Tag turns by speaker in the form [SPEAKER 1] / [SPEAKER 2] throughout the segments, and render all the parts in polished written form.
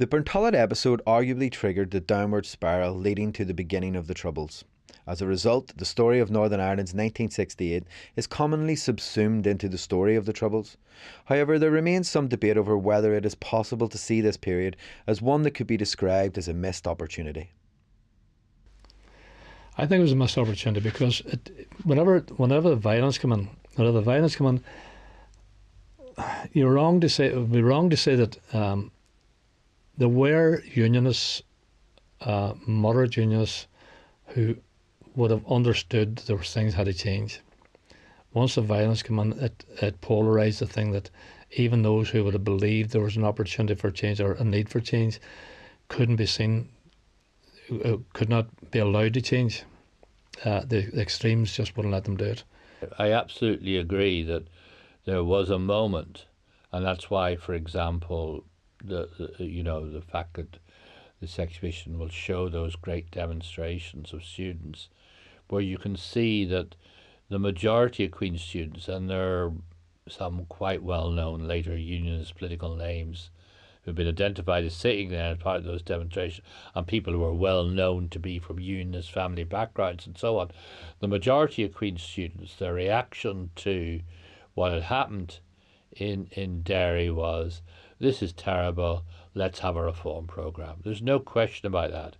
[SPEAKER 1] The Burntollet episode arguably triggered the downward spiral leading to the beginning of the Troubles. As a result, the story of Northern Ireland's 1968 is commonly subsumed into the story of the Troubles. However, there remains some debate over whether it is possible to see this period as one that could be described as a missed opportunity.
[SPEAKER 2] I think it was a missed opportunity because whenever the violence came in, it would be wrong to say that there were unionists, moderate unionists, who would have understood there were things had to change. Once the violence came in, it polarised the thing that even those who would have believed there was an opportunity for change or a need for change couldn't be seen, could not be allowed to change. The extremes just wouldn't let them do it.
[SPEAKER 3] I absolutely agree that there was a moment, and that's why, for example, the fact that this exhibition will show those great demonstrations of students, where you can see that the majority of Queen's students, and there are some quite well-known later unionist political names who've been identified as sitting there as part of those demonstrations, and people who are well known to be from unionist family backgrounds and so on. The majority of Queen's students, their reaction to what had happened in Derry was, this is terrible, let's have a reform programme. There's no question about that.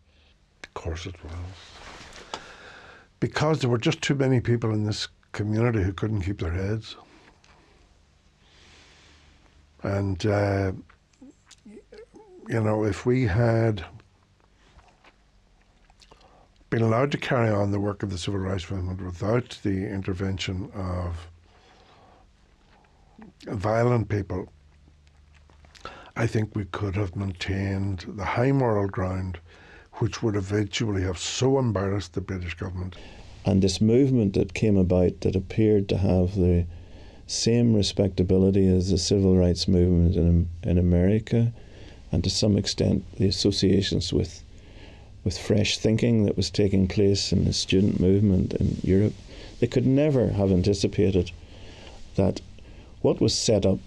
[SPEAKER 4] Of course it was. Because there were just too many people in this community who couldn't keep their heads. And, if we had been allowed to carry on the work of the civil rights movement without the intervention of violent people, I think we could have maintained the high moral ground which would eventually have so embarrassed the British government.
[SPEAKER 5] And this movement that came about that appeared to have the same respectability as the civil rights movement in America, and to some extent the associations with fresh thinking that was taking place in the student movement in Europe, they could never have anticipated that what was set up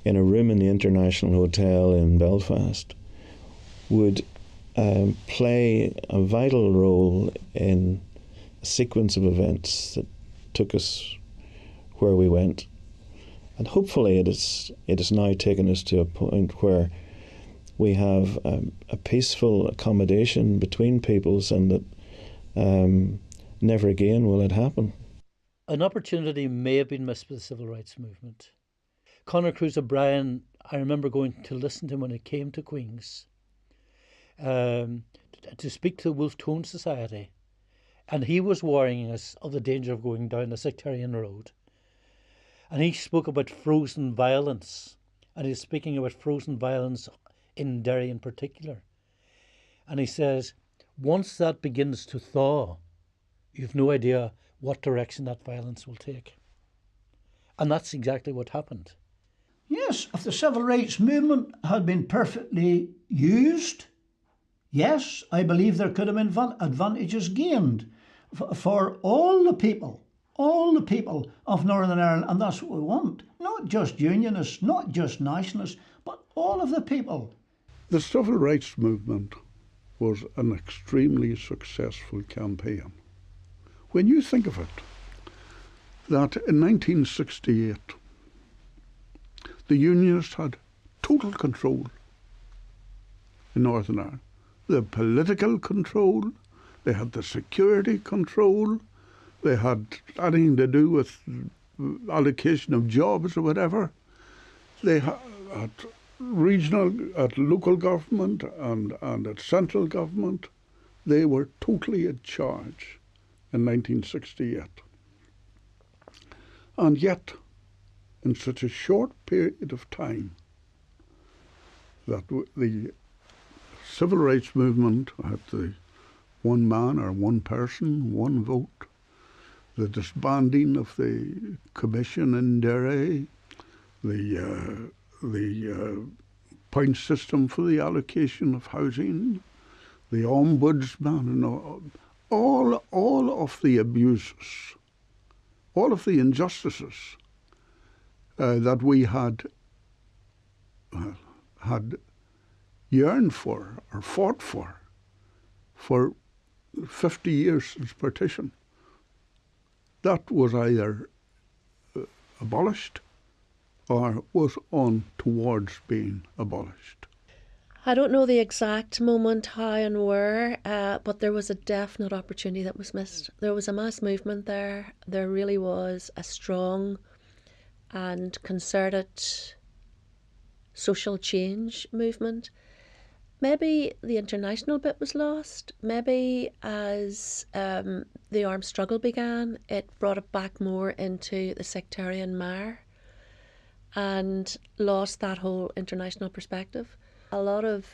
[SPEAKER 5] in a room in the International Hotel in Belfast would play a vital role in a sequence of events that took us where we went. And hopefully it has now taken us to a point where we have a peaceful accommodation between peoples, and that never again will it happen.
[SPEAKER 6] An opportunity may have been missed with the civil rights movement. Conor Cruise O'Brien, I remember going to listen to him when he came to Queen's to speak to the Wolf Tone Society, and he was warning us of the danger of going down the sectarian road. And he spoke about frozen violence, and he's speaking about frozen violence in Derry in particular. And he says, once that begins to thaw, you've no idea what direction that violence will take. And that's exactly what happened.
[SPEAKER 7] Yes, if the civil rights movement had been perfectly used, yes, I believe there could have been advantages gained for all the people of Northern Ireland, and that's what we want. Not just unionists, not just nationalists, but all of the people.
[SPEAKER 8] The civil rights movement was an extremely successful campaign. When you think of it, that in 1968, the Unionists had total control in Northern Ireland. The political control, they had the security control, they had anything to do with allocation of jobs or whatever. They had regional, at local government and at central government. They were totally in charge in 1968. And yet, in such a short period of time, that the civil rights movement had the one man or one person, one vote, the disbanding of the commission in Derry, the point system for the allocation of housing, the ombudsman, and all of the abuses, all of the injustices that we had yearned for or fought for 50 years since partition, that was either abolished or was on towards being abolished.
[SPEAKER 9] I don't know the exact moment, how and where, but there was a definite opportunity that was missed. There was a mass movement there. There really was a strong and concerted social change movement. Maybe the international bit was lost. Maybe as the armed struggle began, it brought it back more into the sectarian mire and lost that whole international perspective. A lot of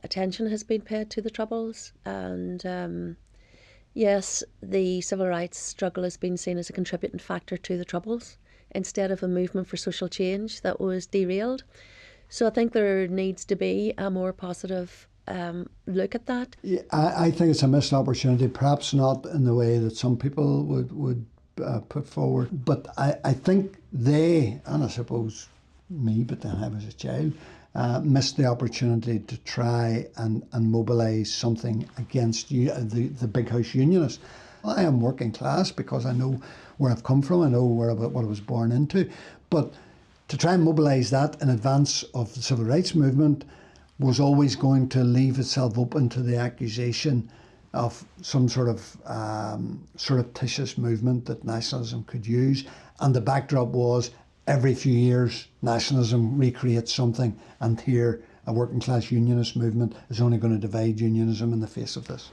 [SPEAKER 9] attention has been paid to the Troubles, and yes, the civil rights struggle has been seen as a contributing factor to the Troubles instead of a movement for social change that was derailed. So I think there needs to be a more positive look at that.
[SPEAKER 7] Yeah, I think it's a missed opportunity, perhaps not in the way that some people would put forward, but I think they, and I suppose me, but then I was a child, missed the opportunity to try and mobilise something against the big house unionists. I am working class because I know where I've come from, I know what I was born into, but to try and mobilise that in advance of the civil rights movement was always going to leave itself open to the accusation of some sort of surreptitious movement that nationalism could use. And the backdrop was every few years nationalism recreates something, and here a working class unionist movement is only going to divide unionism in the face of this.